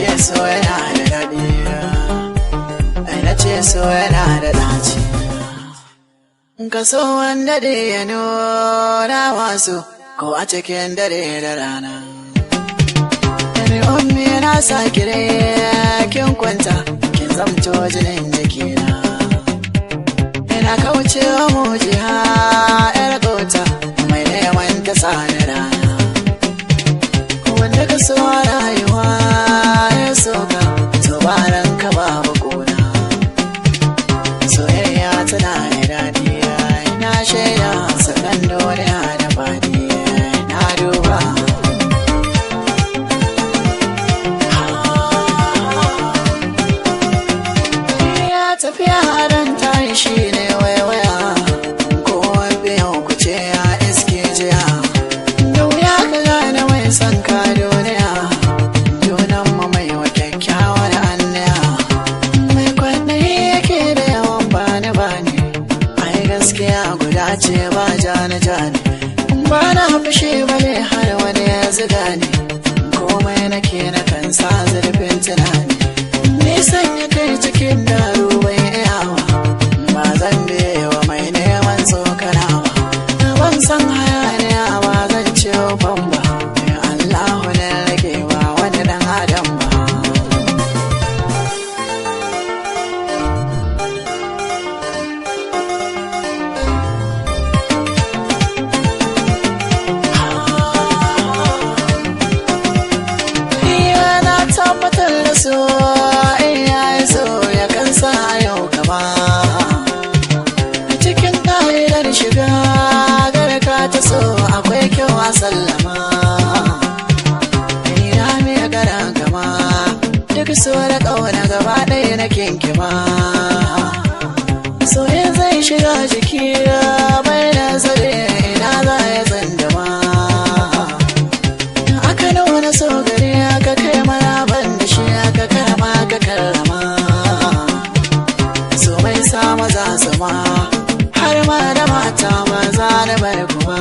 ce so yana da daɗi, na ce so yana da ɗaci. Ka so wanda da ya nuna wasu ko a cikin dare da rana. Yami ummi na sa kire kin kwanta kin zamto jinin jikina. Ina kaucewa mujiha yar ƙota mai neman ta sani rana. Wanda ka so rayuwa ya soka to baran ka babu ƙuna. Soyayya tana da daɗi na shaida sakan duniya da faɗi na duba. Ya tafiya haran tayi shi ne waiwaya ko biyan ku ce ya iske jiya. Da wuya ka gane mai son ka duniya junan mu mai wa kyakkyawar annaya. Mai kwaɗayi yake da yawan bani ai gaskiya guda ce ba jani ba na fushi bane har wani ya ziga ni komai nake na kan sa zurfin tunani. Nisan ya kai cikin daru bai iyawa ba zan biyewa mai neman tsokanawa. Ban san hayaniya ba zan ce ban ba Allahu ne rage ba wani dan adam ba. Tabbatar da so in yayi so ya kansa yau gaba. Cikin ƙa'idar shiga garka ta so akwai kyau a sallama. Ina mai gara gama duk so da ƙauna gaba ɗaya na kinkima. So in zai shiga jiki bai da zare ina za ya tsandama. Aka nuna so gari aka kai mana da shi aka karama aka karrama. So mai sa maza sama har ma da mata maza da bar kuma.